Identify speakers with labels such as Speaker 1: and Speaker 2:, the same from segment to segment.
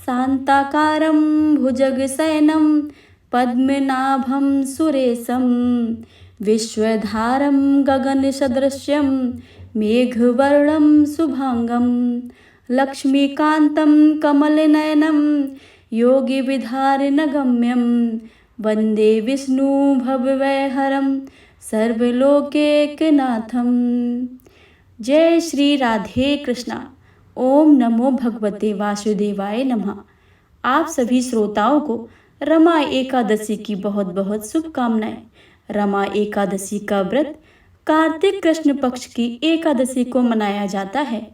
Speaker 1: शान्ताकारं भुजगशयनं पद्मनाभं सुरेशं विश्वधारं गगनसदृशं मेघवर्णं शुभांगं लक्ष्मीकान्तं कमलनयनं योगिविधारिणगम्यं वन्दे विष्णुभवभयहरं सर्वलोकैकनाथं। जय श्री राधे कृष्णा। ओम नमो भगवते वासुदेवाय नमः। आप सभी श्रोताओं को रमा एकादशी की बहुत बहुत शुभकामनाएं। रमा एकादशी का व्रत कार्तिक कृष्ण पक्ष की एकादशी को मनाया जाता है।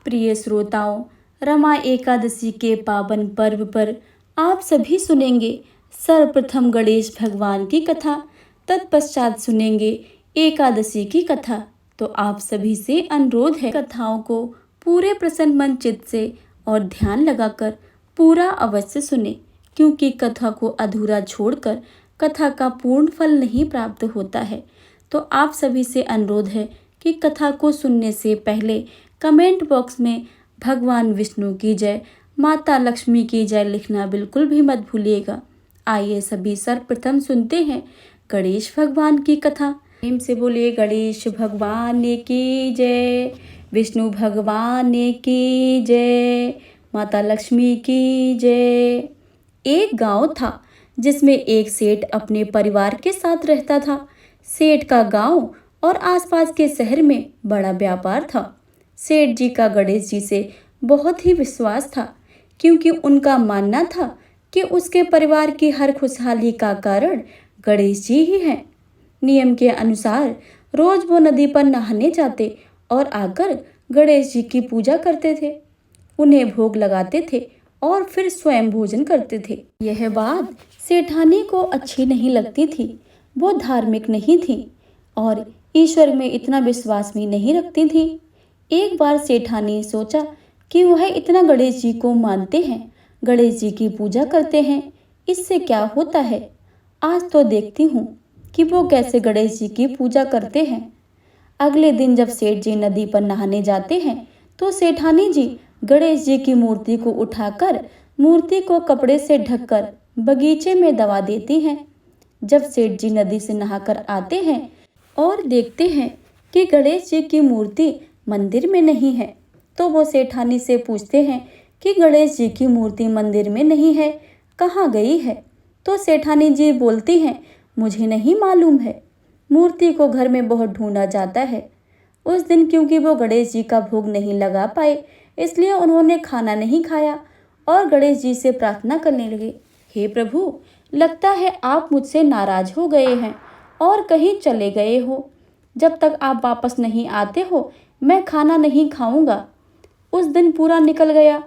Speaker 1: प्रिय श्रोताओं, रमा एकादशी के पावन पर्व पर आप सभी सुनेंगे सर्वप्रथम गणेश भगवान की कथा, तत्पश्चात सुनेंगे एकादशी की कथा। तो आप सभी से अनुरोध है, कथाओं को पूरे प्रसन्न मन चित्त से और ध्यान लगाकर पूरा अवश्य सुने, क्योंकि कथा को अधूरा छोड़कर कथा का पूर्ण फल नहीं प्राप्त होता है। तो आप सभी से अनुरोध है कि कथा को सुनने से पहले कमेंट बॉक्स में भगवान विष्णु की जय, माता लक्ष्मी की जय लिखना बिल्कुल भी मत भूलिएगा। आइए सभी सर्वप्रथम सुनते हैं गणेश भगवान की कथा। प्रेम से बोलिए गणेश भगवान की जय, विष्णु भगवान की जय, माता लक्ष्मी की जय। एक गांव था जिसमें एक सेठ अपने परिवार के साथ रहता था। सेठ का गांव और आसपास के शहर में बड़ा व्यापार था। सेठ जी का गणेश जी से बहुत ही विश्वास था, क्योंकि उनका मानना था कि उसके परिवार की हर खुशहाली का कारण गणेश जी ही हैं। नियम के अनुसार रोज वो नदी पर नहाने जाते और आकर गणेश जी की पूजा करते थे, उन्हें भोग लगाते थे और फिर स्वयं भोजन करते थे। यह बात सेठानी को अच्छी नहीं लगती थी। वो धार्मिक नहीं थी और ईश्वर में इतना विश्वास भी नहीं रखती थी। एक बार सेठानी सोचा कि वह इतना गणेश जी को मानते हैं, गणेश जी की पूजा करते हैं, इससे क्या होता है, आज तो देखती हूँ कि वो कैसे गणेश जी की पूजा करते हैं। अगले दिन जब सेठ जी नदी पर नहाने जाते हैं तो सेठानी जी गणेश जी की मूर्ति को उठाकर मूर्ति को कपड़े से ढककर बगीचे में दबा देती हैं। जब सेठ जी नदी से नहाकर आते हैं और देखते हैं कि गणेश जी की मूर्ति मंदिर में नहीं है, तो वो सेठानी से पूछते हैं कि गणेश जी की मूर्ति मंदिर में नहीं है, कहाँ गई है? तो सेठानी जी बोलती हैं, मुझे नहीं मालूम है, मूर्ति को घर में बहुत ढूंढा जाता है। उस दिन क्योंकि वो गणेश जी का भोग नहीं लगा पाए, इसलिए उन्होंने खाना नहीं खाया और गणेश जी से प्रार्थना करने लगे, हे प्रभु, लगता है आप मुझसे नाराज हो गए हैं और कहीं चले गए हो। जब तक आप वापस नहीं आते हो मैं खाना नहीं खाऊंगा। उस दिन पूरा निकल गया।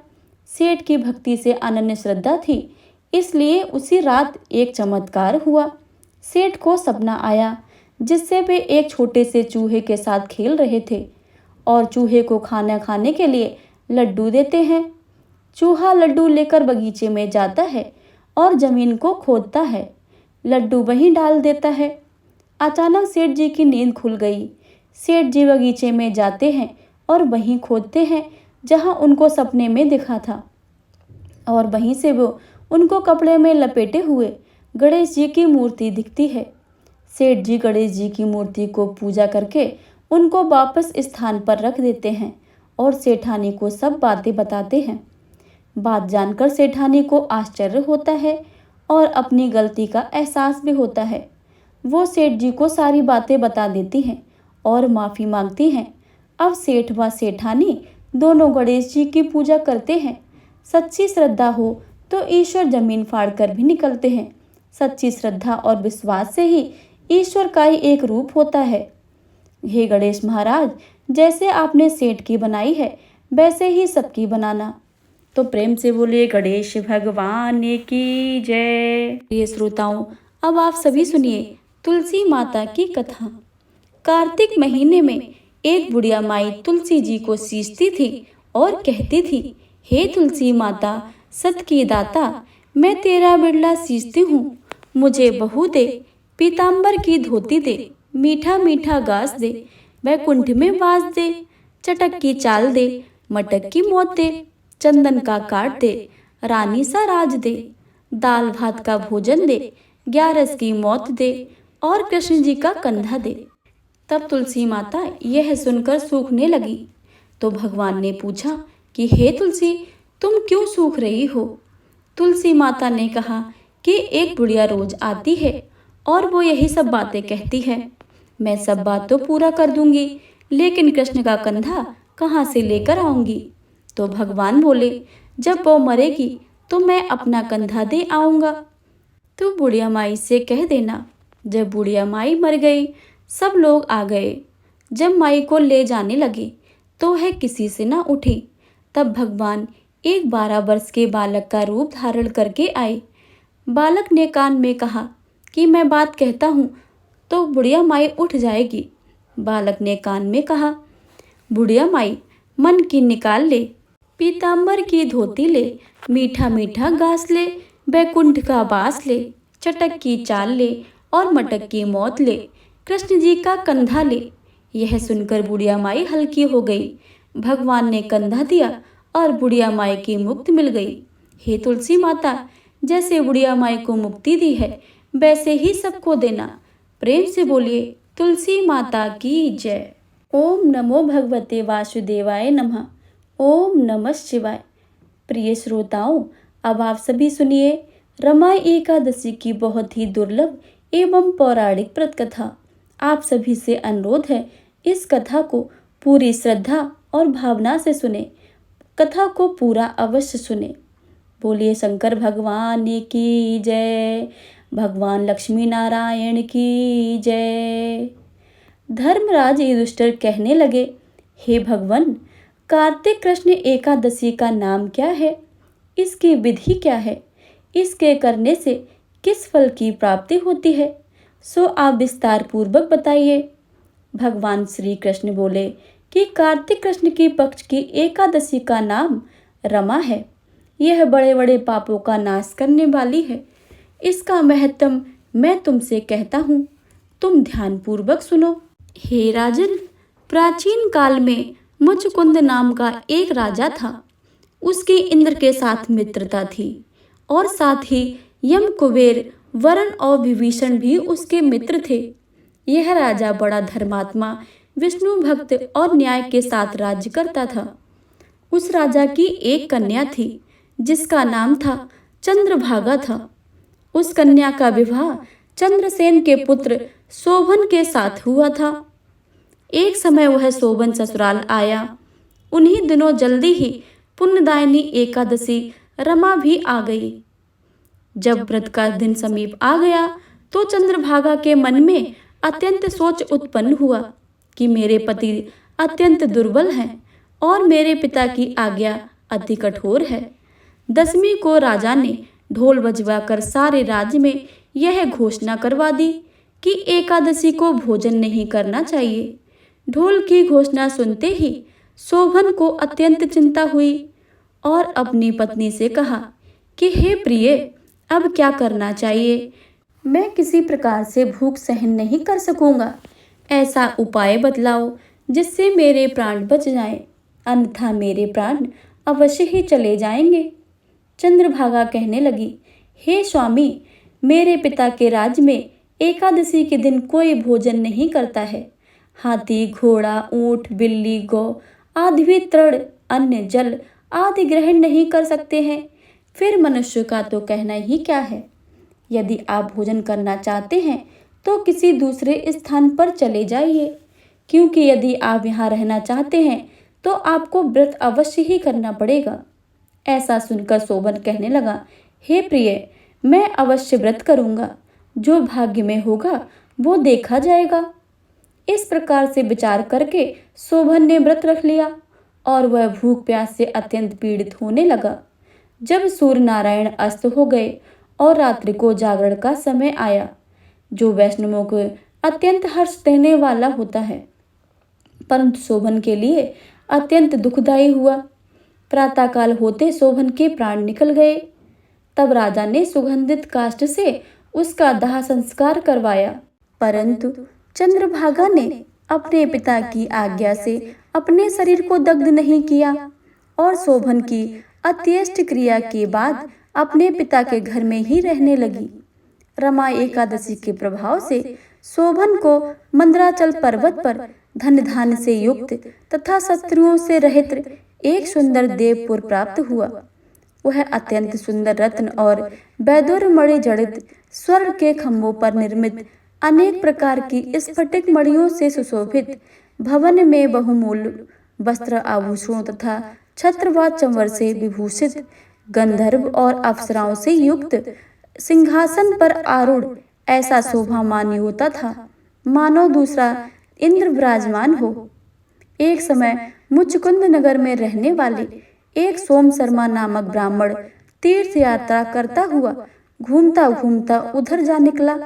Speaker 1: सेठ की भक्ति से अनन्य श्रद्धा थी, इसलिए उसी रात एक चमत्कार हुआ। सेठ को सपना आया जिससे वे एक छोटे से चूहे के साथ खेल रहे थे और चूहे को खाना खाने के लिए लड्डू देते हैं। चूहा लड्डू लेकर बगीचे में जाता है और जमीन को खोदता है, लड्डू वहीं डाल देता है। अचानक सेठ जी की नींद खुल गई। सेठ जी बगीचे में जाते हैं और वहीं खोदते हैं जहां उनको सपने में दिखा था, और वहीं से वो उनको कपड़े में लपेटे हुए गणेश जी की मूर्ति दिखती है। सेठ जी गणेश जी की मूर्ति को पूजा करके उनको वापस स्थान पर रख देते हैं और सेठानी को सब बातें बताते हैं। बात जानकर सेठानी को आश्चर्य होता है और अपनी गलती का एहसास भी होता है। वो सेठ जी को सारी बातें बता देती हैं और माफ़ी मांगती हैं। अब सेठ व सेठानी दोनों गणेश जी की पूजा करते हैं। सच्ची श्रद्धा हो तो ईश्वर जमीन फाड़ कर भी निकलते हैं। सच्ची श्रद्धा और विश्वास से ही ईश्वर का ही एक रूप होता है। हे गणेश महाराज, जैसे आपने सेठ की बनाई है वैसे ही सबकी बनाना। तो प्रेम से बोलिए गणेश भगवान की जय। प्रिय श्रोताओं, अब आप सभी सुनिए तुलसी माता की कथा। कार्तिक महीने में एक बुढ़िया माई तुलसी जी को सींचती थी और कहती थी, हे तुलसी माता सत की दाता, मैं तेरा बिरला सींचती हूँ, मुझे बहू दे, पीताम्बर की धोती दे, मीठा मीठा घास दे, वैकुंठ में वास दे, चटक की चाल दे, मटक की मौत दे, चंदन का काट दे, रानी सा राज दे, दाल भात का भोजन दे, 11 की मौत दे और कृष्ण जी का कंधा दे। तब तुलसी माता यह सुनकर सूखने लगी। तो भगवान ने पूछा कि हे तुलसी, तुम क्यों सूख रही हो? तुलसी माता ने कहा कि एक बुढ़िया रोज आती है और वो यही सब बातें कहती है। मैं सब बात तो पूरा कर दूंगी, लेकिन कृष्ण का कंधा कहाँ से लेकर आऊंगी? तो भगवान बोले, जब वो मरेगी तो मैं अपना कंधा दे आऊंगा। तो बुढ़िया माई से कह देना। जब बुढ़िया माई मर गई, सब लोग आ गए। जब माई को ले जाने लगे तो वह किसी से ना उठी। तब भगवान एक 12 वर्ष के बालक का रूप धारण करके आए। बालक ने कान में कहा कि मैं बात कहता हूँ तो बुढ़िया माई उठ जाएगी। बालक ने कान में कहा, बुढ़िया माई मन की निकाल ले, पीताम्बर की धोती ले, मीठा मीठा घास ले, बैकुंठ का बास ले, चटक की चाल ले और मटक की मौत ले, कृष्ण जी का कंधा ले। यह सुनकर बुढ़िया माई हल्की हो गई। भगवान ने कंधा दिया और बुढ़िया माई की मुक्ति मिल गई। हे तुलसी माता, जैसे बुढ़िया माई को मुक्ति दी है वैसे ही सबको देना। प्रेम से बोलिए तुलसी माता की जय। ओम नमो भगवते वासुदेवाय नमः। ओम नमः शिवाय। प्रिय श्रोताओं, अब आप सभी सुनिए रमा एकादशी की बहुत ही दुर्लभ एवं पौराणिक व्रत कथा। आप सभी से अनुरोध है, इस कथा को पूरी श्रद्धा और भावना से सुने। कथा को पूरा अवश्य सुने। बोलिए शंकर भगवान की जय, भगवान लक्ष्मी नारायण की जय। धर्मराज युधिष्ठिर कहने लगे, हे भगवान, कार्तिक कृष्ण एकादशी का नाम क्या है? इसकी विधि क्या है? इसके करने से किस फल की प्राप्ति होती है? सो आप विस्तार पूर्वक बताइए। भगवान श्री कृष्ण बोले कि कार्तिक कृष्ण की पक्ष की एकादशी का नाम रमा है। यह बड़े बड़े पापों का नाश करने वाली है। इसका महत्व मैं तुमसे कहता हूँ, तुम ध्यान पूर्वक सुनो। हे राजन, प्राचीन काल में मुचकुंद नाम का एक राजा था। उसकी इंद्र के साथ मित्रता थी और साथ ही यम, कुबेर, वरुण और विभीषण भी उसके मित्र थे। यह राजा बड़ा धर्मात्मा, विष्णु भक्त और न्याय के साथ राज्य करता था। उस राजा की एक कन्या थी जिसका नाम था चंद्रभागा था। उस कन्या का विवाह चंद्रसेन के पुत्र शोभन के साथ हुआ था। एक समय वह शोभन ससुराल आया। उन्हीं दिनों जल्दी ही पुण्यदायिनी एकादशी रमा भी आ गई। जब व्रत का दिन समीप आ गया तो चंद्रभागा के मन में अत्यंत सोच उत्पन्न हुआ कि मेरे पति अत्यंत दुर्बल हैं और मेरे पिता की आज्ञा अति कठोर है। 10वीं को राजा ने ढोल बजवाकर सारे राज्य में यह घोषणा करवा दी कि एकादशी को भोजन नहीं करना चाहिए। ढोल की घोषणा सुनते ही शोभन को अत्यंत चिंता हुई और अपनी पत्नी से कहा कि हे प्रिय, अब क्या करना चाहिए? मैं किसी प्रकार से भूख सहन नहीं कर सकूंगा। ऐसा उपाय बतलाओ जिससे मेरे प्राण बच जाएं, अन्यथा मेरे प्राण अवश्य ही चले जाएंगे। चंद्रभागा कहने लगी, हे स्वामी, मेरे पिता के राज्य में एकादशी के दिन कोई भोजन नहीं करता है। हाथी, घोड़ा, ऊंट, बिल्ली, गौ आदि भी तृण, अन्न, जल आदि ग्रहण नहीं कर सकते हैं। फिर मनुष्य का तो कहना ही क्या है। यदि आप भोजन करना चाहते हैं तो किसी दूसरे स्थान पर चले जाइए, क्योंकि यदि आप यहाँ रहना चाहते हैं तो आपको व्रत अवश्य ही करना पड़ेगा। ऐसा सुनकर शोभन कहने लगा, हे प्रिय, मैं अवश्य व्रत करूँगा। जो भाग्य में होगा वो देखा जाएगा। इस प्रकार से विचार करके शोभन ने व्रत रख लिया और वह भूख प्यास से अत्यंत पीड़ित होने लगा। जब सूर्य नारायण अस्त हो गए और रात्रि को जागरण का समय आया, जो वैष्णवों को अत्यंत हर्ष देने वाला होता है, परंतु शोभन के लिए अत्यंत दुखदायी हुआ। प्रातःकाल होते शोभन के प्राण निकल गए। तब राजा ने सुगंधित काष्ठ से उसका दाह संस्कार करवाया, परंतु चंद्रभागा ने अपने पिता की आज्ञा से अपने शरीर को दग्ध नहीं किया और शोभन की अंत्येष्टि क्रिया के बाद अपने पिता के घर में ही रहने लगी। रमा एकादशी के प्रभाव से शोभन को मंदराचल पर्वत पर धन धान्य से युक्त तथा शत्रुओं से रहित एक सुंदर देवपुर प्राप्त हुआ। वह अत्यंत सुंदर रत्न और वैदुर्य मणि जड़ित स्वर्ण के खंभों पर निर्मित अनेक प्रकार की स्फटिक मणियों से सुशोभित भवन में बहुमूल्य वस्त्र आभूषणों तथा छत्र व चंवर से विभूषित गंधर्व और अप्सराओं से युक्त सिंहासन पर आरूढ़ ऐसा शोभामानी होता था मानो दूसरा इंद्र विराजमान हो। एक समय मुचकुंद नगर में रहने वाले एक सोम शर्मा नामक ब्राह्मण तीर्थ यात्रा करता हुआ घूमता घूमता उधर जा निकला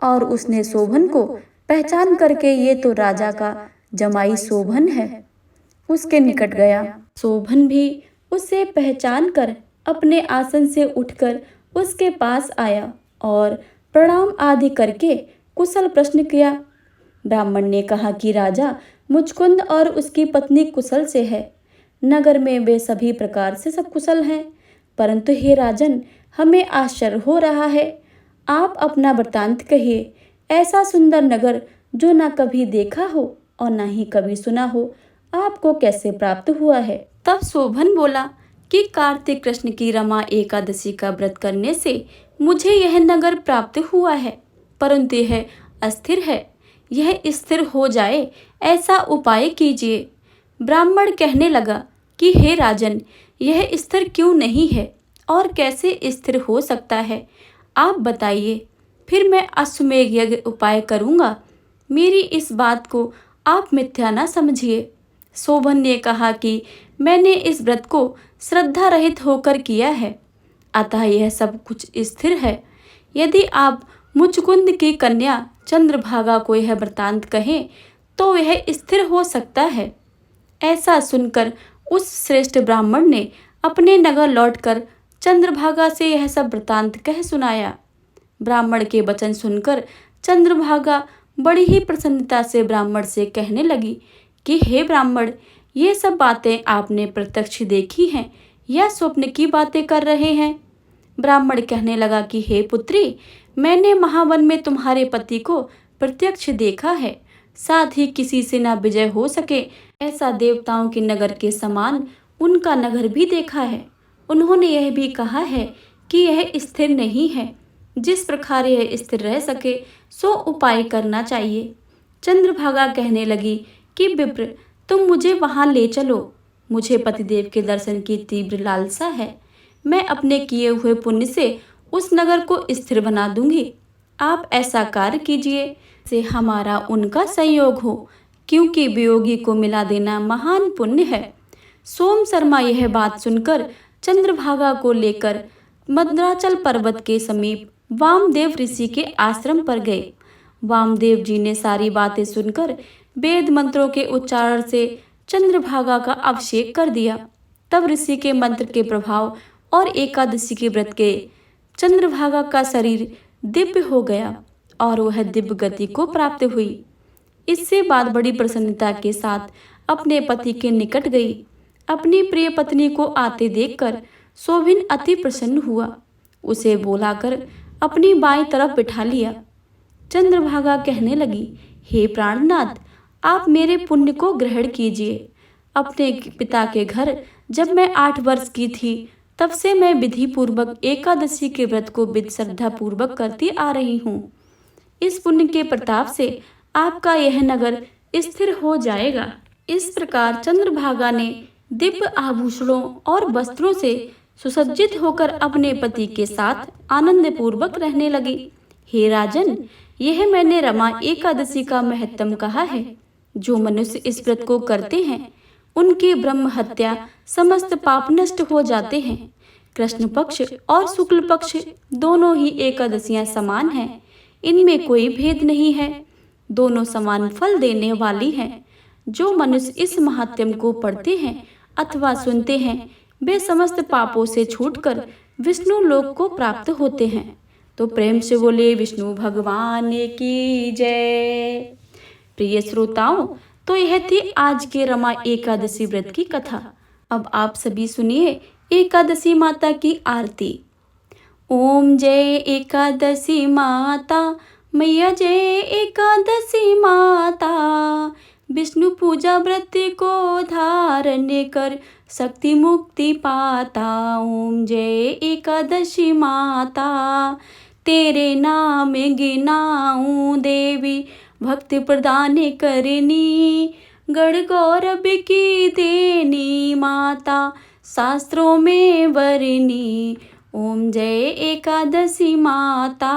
Speaker 1: और उसने शोभन को पहचान करके ये तो राजा का जमाई शोभन है, उसके निकट गया। शोभन भी उसे पहचान कर अपने आसन से उठकर उसके पास आया और प्रणाम आदि करके कुशल प्रश्न किया। ब्राह्मण ने कहा कि राजा मुचकुंद और उसकी पत्नी कुशल से है। नगर में वे सभी प्रकार से सब कुशल हैं, परंतु हे राजन, हमें आश्चर्य हो रहा है। आप अपना वृत्तांत कहिए। ऐसा सुंदर नगर जो ना कभी देखा हो और ना ही कभी सुना हो, आपको कैसे प्राप्त हुआ है? तब शोभन बोला कि कार्तिक कृष्ण की रमा एकादशी का व्रत करने से मुझे यह नगर प्राप्त हुआ है, परंतु यह अस्थिर है। यह स्थिर हो जाए ऐसा उपाय कीजिए। ब्राह्मण कहने लगा कि हे राजन, यह स्थिर क्यों नहीं है और कैसे स्थिर हो सकता है, आप बताइए, फिर मैं अश्वमेध यज्ञ उपाय करूंगा। मेरी इस बात को आप मिथ्या न समझिए। शोभन ने कहा कि मैंने इस व्रत को श्रद्धा रहित होकर किया है, अतः यह सब कुछ स्थिर है। यदि आप मुचकुंद की कन्या चंद्रभागा को यह वृत्तांत कहें तो यह स्थिर हो सकता है। ऐसा सुनकर उस श्रेष्ठ ब्राह्मण ने अपने नगर लौटकर चंद्रभागा से यह सब वृत्तांत कह सुनाया। ब्राह्मण के वचन सुनकर चंद्रभागा बड़ी ही प्रसन्नता से ब्राह्मण से कहने लगी कि हे ब्राह्मण, ये सब बातें आपने प्रत्यक्ष देखी हैं या स्वप्न की बातें कर रहे हैं? ब्राह्मण कहने लगा कि हे पुत्री, मैंने महावन में तुम्हारे पति को प्रत्यक्ष देखा है, साथ ही किसी से ना विजय हो सके ऐसा देवताओं के नगर के समान उनका नगर भी देखा है। उन्होंने यह भी कहा है कि यह स्थिर नहीं है। जिस प्रकार यह स्थिर रह सके सो उपाय करना चाहिए। चंद्रभागा कहने लगी कि विप्र, तुम मुझे वहां ले चलो। मुझे पतिदेव के दर्शन की तीव्र लालसा है। मैं अपने किए हुए पुण्य से उस नगर को स्थिर बना दूंगी। आप ऐसा कार्य कीजिए से हमारा उनका संयोग हो, क्योंकि वियोगी को मिला देना महान पुण्य है। सोम शर्मा यह बात सुनकर चंद्रभागा को लेकर मंदराचल पर्वत के समीप वामदेव ऋषि के आश्रम पर गए। वामदेव जी ने सारी बातें सुनकर वेद मंत्रों के उच्चारण से चंद्रभागा का अभिषेक कर दिया। तब ऋषि के मंत्र के प्रभाव और एकादशी के व्रत के चंद्रभागा का शरीर दिव्य हो गया और वह दिव्य गति को प्राप्त हुई। इससे बाद बड़ी प्रसन्नता के साथ अपने पति के निकट गई। अपनी प्रिय पत्नी को आते देखकर शोभिन अति प्रसन्न हुआ। उसे बुलाकर अपनी बाईं तरफ बिठा लिया। चंद्रभागा कहने लगी, हे प्राणनाथ, आप मेरे पुण्य को ग्रहण कीजिए। अपने पिता के घर जब मैं 8 वर्ष की थी तब से मैं विधि पूर्वक एकादशी के व्रत को विधि श्रद्धा पूर्वक करती आ रही हूँ। इस पुण्य के प्रताप से आपका यह नगर स्थिर हो जाएगा। इस प्रकार चंद्रभागा ने दिव्य आभूषणों और वस्त्रों से सुसज्जित होकर अपने पति के साथ आनंद पूर्वक रहने लगी। हे राजन, यह मैंने रमा एकादशी का महत्तम कहा है। जो मनुष्य इस व्रत को करते हैं उनकी ब्रह्म हत्या समस्त पाप नष्ट हो जाते हैं। कृष्ण पक्ष और शुक्ल पक्ष दोनों ही एकादशियां समान हैं, इनमें कोई भेद नहीं है। दोनों समान फल देने वाली हैं। जो मनुष्य इस महात्म्य को पढ़ते हैं अथवा सुनते हैं वे समस्त पापों से छूटकर विष्णु लोक को प्राप्त होते हैं। तो प्रेम से बोले विष्णु भगवान की जय। प्रिय श्रोताओं, तो यह थी आज के रमा एकादशी व्रत की कथा। अब आप सभी सुनिए एकादशी माता की आरती। ओम जय एकादशी माता, मैया जय एकादशी माता। विष्णु पूजा व्रत को धारण कर शक्ति मुक्ति पाता। ओम जय एकादशी माता, तेरे नाम गिनाऊं देवी, भक्ति प्रदान करनी। गढ़ गौरव की देनी माता, शास्त्रों में वरनी। ओम जय एकादशी माता,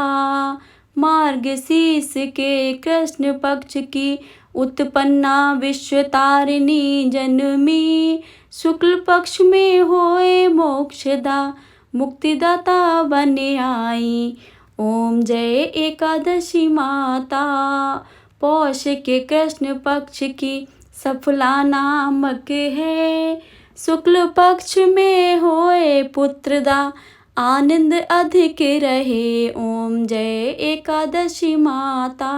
Speaker 1: मार्गशीर्ष के कृष्ण पक्ष की उत्पन्ना विश्व तारिणी जन्मी। शुक्ल पक्ष में होए मोक्षदा, मुक्तिदाता बन आई। ओम जय एकादशी माता, पौष के कृष्ण पक्ष की सफला नामक है। शुक्ल पक्ष में होए पुत्रदा, आनंद अधिक रहे। ओम जय एकादशी माता,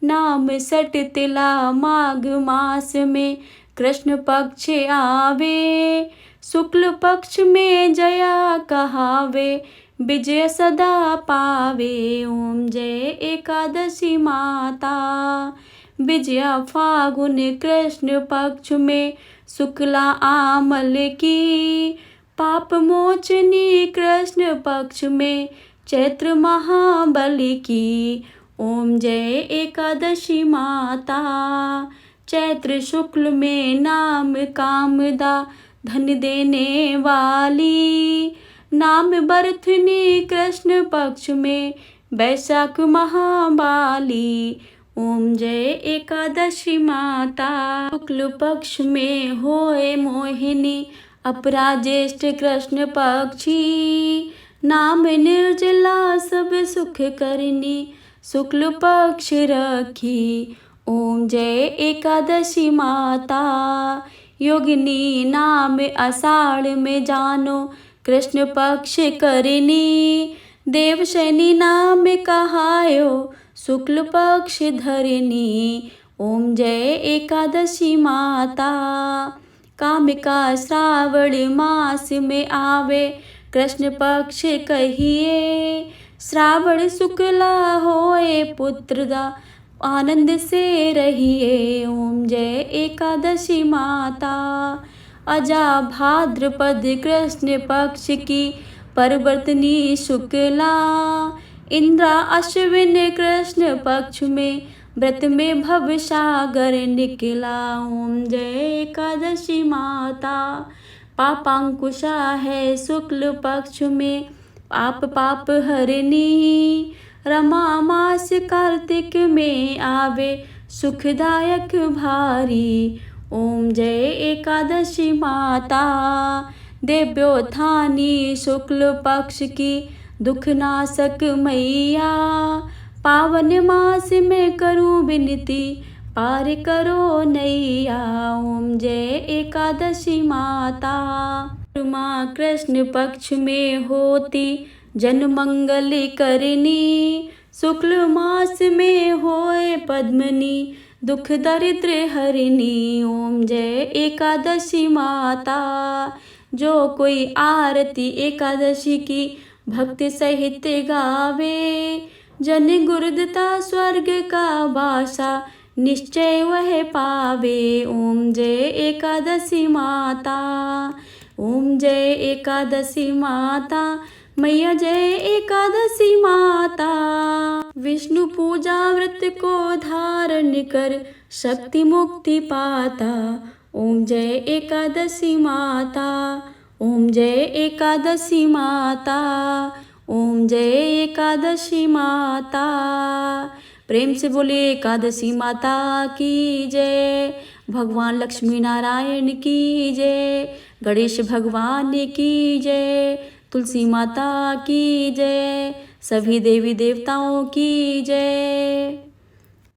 Speaker 1: नाम सट तिला माघ मास में कृष्ण पक्ष आवे। शुक्ल पक्ष में जया कहावे, विजय सदा पावे। ओम जय एकादशी माता, विजया फागुन कृष्ण पक्ष में शुक्ला आमल की। पाप मोचनी कृष्ण पक्ष में चैत्र महाबली की। ओम जय एकादशी माता, चैत्र शुक्ल में नाम कामदा, धन देने वाली। नाम बरथनी कृष्ण पक्ष में वैशाख महाबाली। ओम जय एकादशी माता, शुक्ल पक्ष में होए मोहिनी, अपरा ज्येष्ठ कृष्ण पक्षी। नाम निर्जला सब सुख करनी, शुक्ल पक्ष रखी। ओम जय एकादशी माता, योगिनी नाम आषाढ़ में जानो, कृष्ण पक्ष करनी। देवशैनी नाम कहायो, शुक्ल पक्ष धरनी। ओम जय एकादशी माता, कामिका श्रावण मास में आवे, कृष्ण पक्ष कहिए। श्रावण शुक्ला होए पुत्रदा, आनंद से रहिए। ओम जय एकादशी माता, अजा भाद्रपद कृष्ण पक्ष की परिवर्तनी शुक्ला। इंद्रा अश्विन कृष्ण पक्ष में व्रत में भव सागर निकला। ओम जय एकादशी माता, पापांकुशा है शुक्ल पक्ष में, पाप हरनी। रमा मास कार्तिक में आवे, सुखदायक भारी। ओम जय एकादशी माता, देव्योत्थानी शुक्ल पक्ष की दुखनाशक मैया। पावन मास में करूं विनती, पार करो नैया। ओम जय एकादशी माता, माँ कृष्ण पक्ष में होती जन मंगल करनी। शुक्ल मास में होए पद्मनी, दुख दरिद्र हरिणी। ओम जय एकादशी माता, जो कोई आरती एकादशी की भक्ति सहित गावे। जन गुरुदता स्वर्ग का वासा, निश्चय वह पावे। ओम जय एकादशी माता, ओम जय एकादशी माता, मैया जय एकादशी माता। विष्णु पूजा व्रत को धारण कर शक्ति मुक्ति पाता। ओम जय एकादशी माता, ओम जय एकादशी माता, ओम जय एकादशी माता। प्रेम से बोलिए एकादशी माता की जय। भगवान लक्ष्मी नारायण की जय, गणेश भगवान की जय, तुलसी माता की जय, सभी देवी देवताओं की जय।